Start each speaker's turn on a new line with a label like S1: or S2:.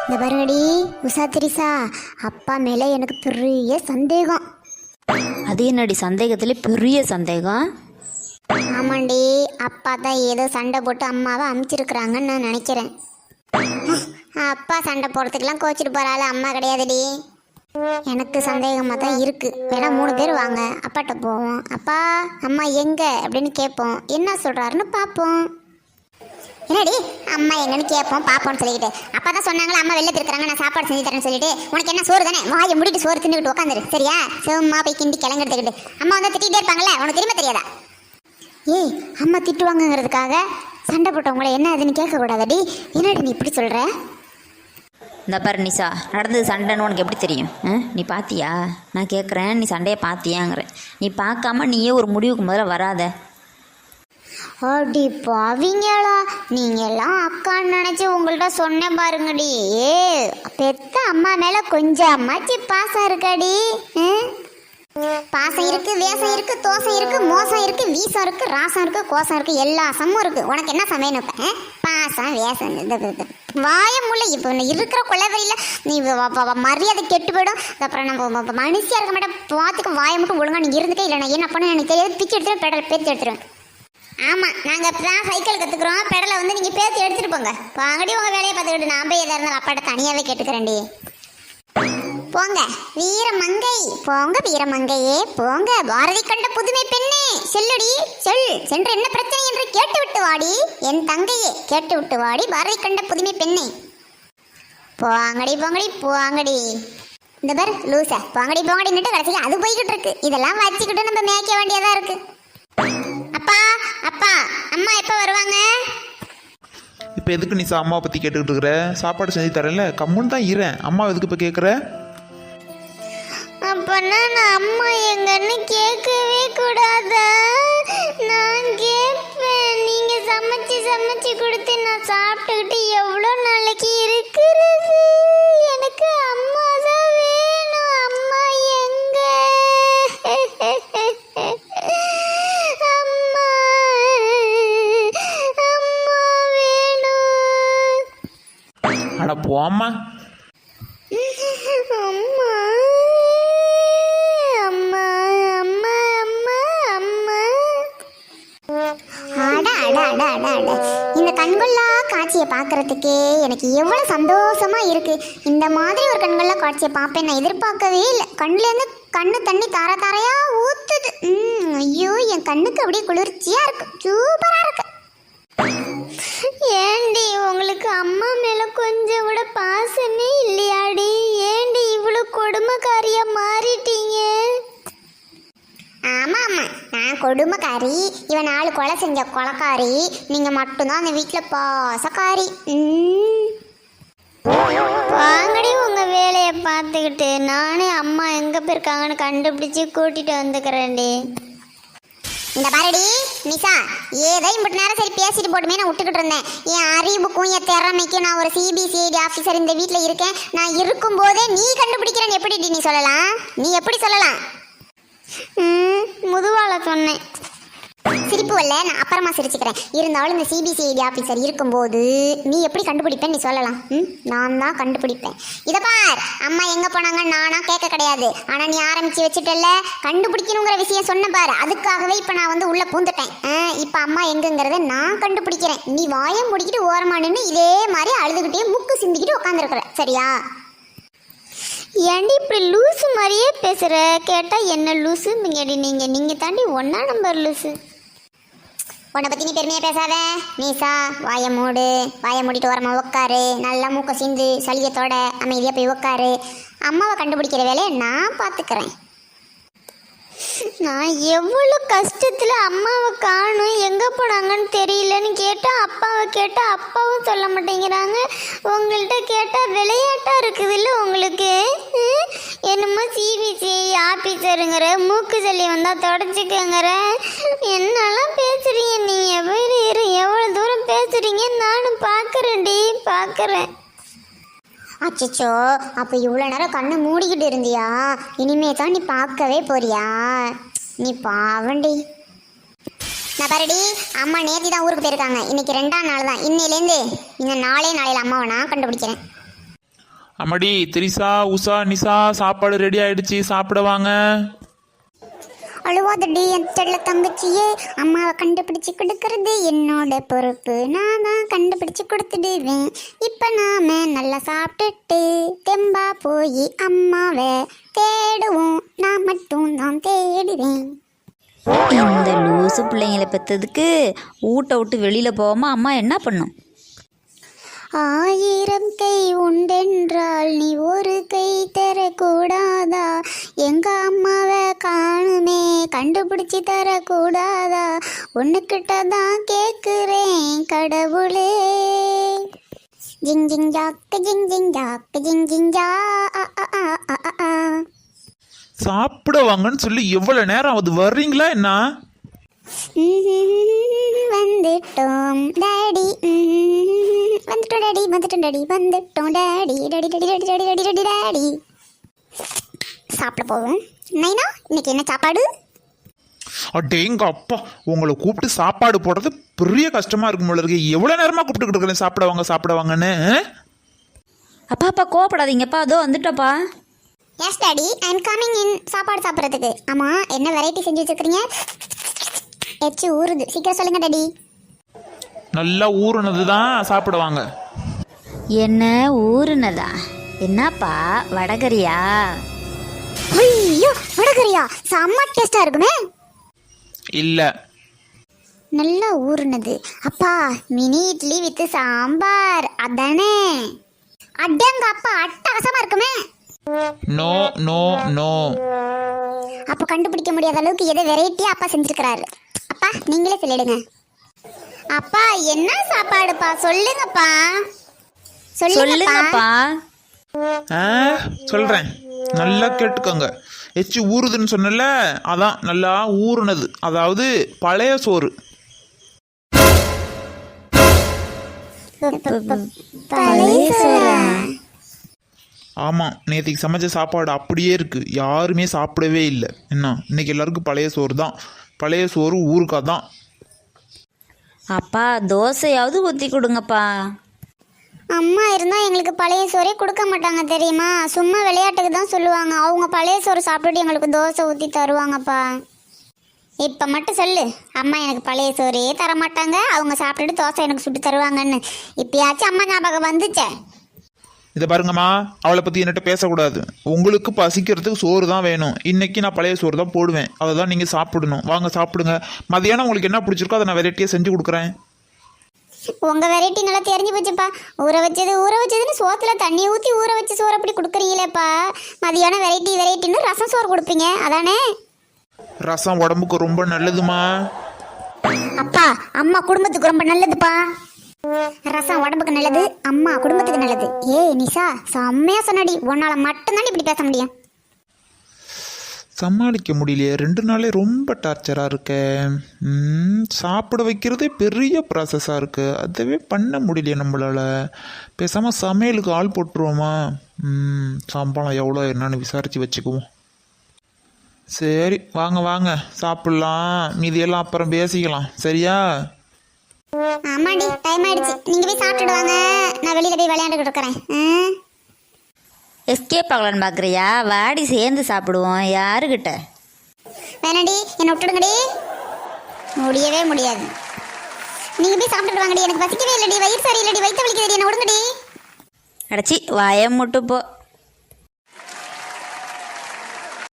S1: இந்த பாருங்கடி உஷா திரிசா, அப்பா மேலே எனக்கு பெரிய சந்தேகம்.
S2: அது என்னடி சந்தேகத்துல பெரிய சந்தேகம்?
S1: ஆமாண்டி, அப்பா தான் ஏதோ சண்டை போட்டு அம்மாவை அமுச்சிருக்கிறாங்கன்னு நான் நினைக்கிறேன். அப்பா சண்டை போடுறதுக்கெல்லாம் கோச்சிட்டு போகிறாள், அம்மா கிடையாதுடி. எனக்கு சந்தேகமாக தான் இருக்குது. வேணா 3 பேர் வாங்க, அப்பாட்ட போவோம். அப்பா அம்மா எங்கே அப்படின்னு கேட்போம், என்ன சொல்கிறாருன்னு பார்ப்போம். என்னடி அம்மா எங்கன்னு கேட்போம் பார்ப்போம்னு சொல்லிக்கிட்டு, அப்பா தான் சொன்னாங்களா அம்மா வெளில இருக்கிறாங்க, நான் சாப்பாடு செஞ்சு தரேன்னு சொல்லிட்டு, உனக்கு என்ன சோறு தானே, வாயை முடிட்டு சோறு தின்னுக்கிட்டு உட்காந்துரு சரியா? சும்மா போய் கிண்டி கிளங்க எடுத்துக்கிட்டு அம்மா வந்து திட்டிகிட்டே இருப்பாங்கல்ல, உனக்கு திரும்ப தெரியாதா? ஏய், அம்மா திட்டுவாங்கங்கிறதுக்காக சண்டை போட்டவங்கள என்ன அதுன்னு கேட்கக்கூடாதடி. என்னடி நீ இப்படி சொல்கிற?
S2: இந்த பாரு நிஷா, நடந்தது சண்டைன்னு உனக்கு எப்படி தெரியும்? நீ பார்த்தியா? நான் கேட்குறேன், நீ சண்டையை பார்த்தியாங்கிறேன். நீ பார்க்காம நீயே ஒரு முடிவுக்கு முதல்ல வராத.
S1: அடி பாவிங்களா, நீங்கள் எல்லாம் அக்கான்னு நினச்சி உங்கள்கிட்ட சொன்னேன் பாருங்கடி. பெத்த அம்மா மேலே கொஞ்சம் அம்மாச்சி பாசம் இருக்காடி. பாசம் இருக்கு, வேஷம் இருக்கு, தோசை இருக்கு, மோசம் இருக்கு, வீசம் இருக்கு, ராசம் இருக்கு, கோசம் இருக்கு, எல்லா சம்மும் இருக்கு. உனக்கு என்ன சமையல் வைப்ப? பாசம் வேஷம் வாய முள்ள. இப்போ இருக்கிற கொலைவரியில் நீ மரியாதை கெட்டு போயிடும். அப்புறம் நம்ம மனுஷியாக இருக்க மாட்டேன். பார்த்துக்க வாயை மட்டும் ஒழுங்கா நீ இருந்துட்டே இல்லை. நான் என்ன பண்ண எனக்கு தெரியாது, பிச்சு எடுத்துருவேன், பெடல் பேர்த்து எடுத்துருவேன். ஆமாம், நாங்கள் இப்போ தான் சைக்கிள் கற்றுக்குறோம், பெடலை வந்து நீங்கள் பேர்த்து எடுத்துகிட்டு போங்க. வாங்கடி உங்கள் வேலையை பார்த்துக்கிட்டு, நான் போய் எதாக இருந்தாலும் அப்பாட்ட தனியாகவே கேட்டுக்கிறேன்டி. போங்க வீரமங்கை, போங்க வீரமங்கையே போங்க. பாரதி கண்ட புதுமை பெண்ணே செல்லுடி, சென்று என்ன பிரச்சனை என்று கேட்டு விட்டு வாடி. என் தங்கையே கேட்டு விட்டு வாடி, பாரதி கண்ட புதுமை பெண்ணே. போங்கடி போங்கடி போங்கடி. இந்த பேர் லூச போங்கடி போங்கடின்னுட்டு கடைசிக்கு அது போய்கிட்டு இருக்கு. இதெல்லாம் வச்சுக்கிட்டு நம்ம மேய்க்க வேண்டியதா இருக்கு. அப்பா அப்பா அம்மா எப்போ வருவாங்க?
S3: இப்போ எதுக்கு நீ அம்மாவை பற்றி கேட்டுக்கிட்டு இருக்கிற? சாப்பாடு செஞ்சு தரேன்ல, கம்முன்னு தான் இரேன். அம்மா எதுக்கு இப்போ கேட்குற?
S1: அப்பனா நான் அம்மா எங்கன்னு கேட்கவே கூடாதா? நான் கேட்பேன். நீங்க சமைச்சு சமைச்சு கொடுத்து நான் சாப்பிட்டுக்கிட்டு எவ்வளோ நாளைக்கு இருக்கிறது? எனக்கு அம்மா தான் வேணும். அம்மா எங்க? அம்மா அம்மா வேணும்.
S3: அட போம்மா.
S1: அம்மா அம்மா அம்மா அம்மா அம்மா. அட அட அட அட அட. இந்த கண்கொள்ளா காட்சியை பார்க்கறதுக்கே எனக்கு எவ்வளோ சந்தோஷமா இருக்கு. இந்த மாதிரி ஒரு கண்கொள்ளா காட்சியை பார்ப்பேன் நான் எதிர்பார்க்கவே இல்லை. கண்ணுலேருந்து கண்ணு தண்ணி தார தாரையா ஊத்துது. ஐயோ, என் கண்ணுக்கு அப்படியே குளிர்ச்சியா இருக்கு, சூப்பரா இருக்கு. ஏண்டி உங்களுக்கு அம்மா மேல கொஞ்சம் கூட பாசமே இல்லையாடி? ஏண்டி இவ்வளோ கொடுமைக்காரியா மாறிட்டீங்க? ஆமா ஆமா, நான் கொடுமைக்காரி, இவன் 4 கொலை செஞ்ச கொலைக்காரி, நீங்க மட்டும்தான் அந்த வீட்டில் பாசக்காரி. வாங்கடி உங்க வேலையை பார்த்துக்கிட்டு, நானே அம்மா எங்க போயிருக்காங்கன்னு கண்டுபிடிச்சு கூட்டிட்டு வந்துக்கிறேன்டி. இந்த பாரடி நிஷா, ஏதோ இம்பட்டு நேரம் சரி பேசிட்டு போட்டுமே நான் விட்டுக்கிட்டு இருந்தேன். என் அறிவுக்கும் என் திறமைக்கும் நான் ஒரு சிபிசிஐடி ஆஃபீஸர் இந்த வீட்டில் இருக்கேன். நான் இருக்கும்போதே நீ கண்டுபிடிக்கிறேன்னு எப்படி நீ சொல்லலாம்? நீ எப்படி சொல்லலாம்? முதுவால சொன்னேன். சிரிப்பு வரல, நான் அப்புறமா சிரிச்சுக்கிறேன். இருந்தாலும் இந்த சிபிசிஐடி ஆஃபீஸர் இருக்கும்போது நீ எப்படி கண்டுபிடிப்பேன்னு நீ சொல்லலாம்? நான் தான் கண்டுபிடிப்பேன். இதை பார், அம்மா எங்கே போனாங்க நானா கேட்க கிடையாது. ஆனால் நீ ஆரம்பித்து வச்சுட்டல, கண்டுபிடிக்கணுங்கிற விஷயம் சொன்ன பார். அதுக்காகவே இப்போ நான் வந்து உள்ளே பூந்துட்டேன். இப்போ அம்மா எங்கங்கிறத நான் கண்டுபிடிக்கிறேன். நீ வாயம் முடிக்கிட்டு ஓரமா நின்று இதே மாதிரி அழுதுகிட்டே முக்கு சிந்திக்கிட்டு உட்காந்துருக்குற சரியா? ஏண்டி இப்படி லூஸு மாதிரியே பேசுகிற? கேட்டால் என்ன லூஸு நீங்கள் தாண்டி 1 நம்பர் லூஸு. உன்னை பற்றி நீ பெருமையாக பேசாத நீசா. வாயை மூடிட்டு ஓரமா உட்காரு. நல்லா மூக்க சிந்து சளியத்தோட அமைதியாக போய் உட்காரு. அம்மாவை கண்டுபிடிக்கிற வேலையை நான் பார்த்துக்கிறேன். நான் எவ்வளோ கஷ்டத்தில் அம்மாவை காணும், எங்கே போனாங்கன்னு தெரியலன்னு கேட்டால் அப்பாவை கேட்டால் அப்பாவும் சொல்ல மாட்டேங்கிறாங்க. உங்கள்கிட்ட கேட்டால் விளையாட்டாக இருக்குது இல்லை உங்களுக்கு? என்னமோ சிபிசிஐ ஆஃபீஸருங்கிற, மூக்கு சளி வந்தால் தொடச்சிக்கங்கிற, என்னெல்லாம் பேசுகிறீங்க நீங்கள்? வேறு எவ்வளோ தூரம் பேசுகிறீங்க நானும் பார்க்குறேன். அச்சோ, அப்போ இவ்வளோ நேரம் கண்ணை மூடிக்கிட்டு இருந்தியா? இனிமே தான் நீ பார்க்கவே போறியா? நீ பாவண்டி. நான் பாருடி, அம்மா நேத்தி தான் ஊருக்கு போயிருக்காங்க. இன்னைக்கு 2ஆம் நாள் தான். இன்னையிலேருந்து இந்த நாளையில் அம்மாவை நான் கண்டுபிடிக்கிறேன்.
S3: அம்மாடி திரிசா உஷா நிஷா சாப்பாடு ரெடி ஆயிடுச்சு, சாப்பிட வாங்க.
S1: அழுவாதடி என் செல்ல தங்கச்சியே, அம்மாவை கண்டுபிடிச்சு கொடுக்கறது என்னோட பொறுப்பு. நான் தான் கண்டுபிடிச்சு கொடுத்துடுவேன். இப்போ நாம நல்லா சாப்பிட்டுட்டு தெம்பா போய் அம்மாவை தேடுவோம். நான் மட்டும் தான் தேடுவேன்.
S2: இந்த லூசு பிள்ளைங்களை பெற்றதுக்கு ஊட்ட விட்டு வெளியில் போகாமல் அம்மா என்ன பண்ணும்?
S1: 1000 கை உண்டென்றால் நீ ஒரு கை தரக்கூடாதா? எங்க அம்மாவை காணுமே கண்டுபிடிச்சி தரக்கூடாதா? உன்னுக்கிட்ட தான் கேட்குறேன் கடவுளே. ஜிங் ஜிங் ஜாக்கு ஜிங் ஜிங் ஜாக்கு ஜிங் ஜிங் ஜா ஆ ஆ ஆ ஆ ஆ ஆ.
S3: சாப்பிட வாங்கன்னு சொல்லி எவ்வளவு நேரம் ஆகுது, வர்றீங்களா என்ன?
S1: வந்துட்டோம் டாடி, வந்துட்டோம் டாடி, வந்துட்டோம் டாடி, வந்துட்டோம் daddy, daddy daddy daddy daddy daddy daddy daddy. சாப்பிட போவோம். நைனா இன்னைக்கு என்ன சாப்பாடு?
S3: அடேங்க அப்பா, உங்களை கூப்பிட்டு சாப்பாடு போடுறது பெரிய கஷ்டமா இருக்கும் போல இருக்கு. எவ்வளவு நேரமா கூப்பிட்டுக்கிட்டு இருக்கிறேன் சாப்பிட வாங்க சாப்பிட வாங்கன்னு.
S2: அப்பா கோவப்படாதீங்கப்பா, அதோ வந்துட்டப்பா.
S1: Yes daddy, I am coming in. சாப்பாடு சாப்பிட்றதுக்கு. ஆமாம், என்ன வெரைட்டி செஞ்சு வச்சுருக்கிறீங்க? எச்சு ஊறுது, சீக்கிரம் சொல்லுங்க டாடி.
S3: நல்லா ஊறுனது தான் சாப்பிடுவாங்க.
S2: என்ன ஊறுனதா? என்னப்பா வடகரியா?
S1: ஐயோ வடகரியா, செம்ம டேஸ்டா இருக்குமே.
S3: இல்ல,
S1: நல்லா ஊறுனது. அப்பா மினி இட்லி வித் சாம்பார் அதானே? அடங்க அப்பா, அட்டகாசமா இருக்குமே.
S3: No no no.
S1: அப்போ கண்டுபிடிக்க முடியாத அளவுக்கு எதை வெரைட்டியா அப்பா செஞ்சிருக்கிறாரு. அப்பா நீங்களே சொல்லிடுங்க. அப்பா என்ன சாப்பாடுப்பா, சொல்லுங்கப்பா
S2: சொல்லுங்கப்பா.
S3: சொல்றேன், நல்லா கேட்டுக்கோங்க. எச்சு ஊறுதுன்னு சொன்னல, அதான் நல்லா ஊறுனது, அதாவது பழைய சோறு.
S2: பழைய சோறா?
S3: ஆமாம், நேற்றுக்கு சமைச்ச சாப்பாடு அப்படியே இருக்கு, யாருமே சாப்பிடவே இல்லை. என்ன இன்னைக்கு எல்லாருக்கும் பழைய சோறு தான். பழைய சோறு ஊறுகாய் தான்.
S2: அப்பா தோசையாவது ஊற்றி கொடுங்கப்பா.
S1: அம்மா இருந்தால் எங்களுக்கு பழைய சோறே கொடுக்க மாட்டாங்க தெரியுமா? சும்மா விளையாட்டுக்கு தான் சொல்லுவாங்க. அவங்க பழைய சோறு சாப்பிட்டுட்டு எங்களுக்கு தோசை ஊற்றி தருவாங்கப்பா. இப்போ மட்டும் சொல்லு, அம்மா எனக்கு பழைய சோறே தர மாட்டாங்க, அவங்க சாப்பிட்டுட்டு தோசை எனக்கு சுட்டு தருவாங்கன்னு. இப்பயாச்சும் அம்மா ஞாபகம் வந்துச்சே.
S3: இதை பாருங்கம்மா, அவளை பற்றி என்கிட்ட பேசக்கூடாது. உங்களுக்கு பசிக்கிறதுக்கு சோறு தான் வேணும். இன்னைக்கு நான் பழைய சோறு தான் போடுவேன், அதை தான் நீங்கள் சாப்பிடணும். வாங்க சாப்பிடுங்க. மதியானம் உங்களுக்கு என்ன பிடிச்சிருக்கோ அதை நான் வெரைட்டியாக செஞ்சு கொடுக்குறேன்.
S1: உங்கள் வெரைட்டி நல்லா தெரிஞ்சு போச்சுப்பா. ஊற வச்சதுன்னு சோத்துல தண்ணி ஊற்றி ஊற வச்சு சோறு அப்படி கொடுக்குறீங்களேப்பா. மதியானம் வெரைட்டின்னு ரசம் சோறு கொடுப்பீங்க அதானே?
S3: ரசம் உடம்புக்கு ரொம்ப நல்லதுமா.
S1: அப்பா அம்மா குடும்பத்துக்கு ரொம்ப நல்லதுப்பா. ரசம் உடம்புக்கு நல்லது, அம்மா குடும்பத்துக்கு நல்லது. ஏய் நிஷா, செம்மையா சொன்னடி. உன்னால மட்டும்தான் இப்படி பேச முடியும்.
S3: சமாளிக்க முடியலையே, 2 நாளே ரொம்ப டார்ச்சராக இருக்க. சாப்பிட வைக்கிறதே பெரிய ப்ராசஸாக இருக்குது, அதவே பண்ண முடியலையே நம்மளால். பேசாமல் சமையலுக்கு ஆள் போட்டுருவோமா? சம்பளம் எவ்வளோ என்னன்னு விசாரித்து வச்சுக்குவோம். சரி வாங்க வாங்க சாப்பிட்லாம், மீதியெல்லாம் அப்புறம் பேசிக்கலாம், சரியா?
S1: ஆமாடி, டைம் ஆயிடுச்சு. நீங்க போய் சாப்பிட்டுட்டு வாங்க, நான் வெளியில போய் விளையாண்டுக்கிட்டு இருக்கிறேன்.
S2: எஸ்கேப் ஆகலான்னு பார்க்குறியா? வாடி சேர்ந்து சாப்பிடுவோம். யாருக்கிட்ட?
S1: வேணாடி, என்னை விட்டுடுங்கடி. முடியவே முடியாது. நீங்க போய் சாப்பிட்டுட்டு வாங்கடி, எனக்கு பசிக்கவே இல்லடி, வயிறு சரியில்லடி, வயிற்று வலிக்குதுடி, என்ன விடுங்கடி.
S2: அடைச்சி வாயை முட்டு போ.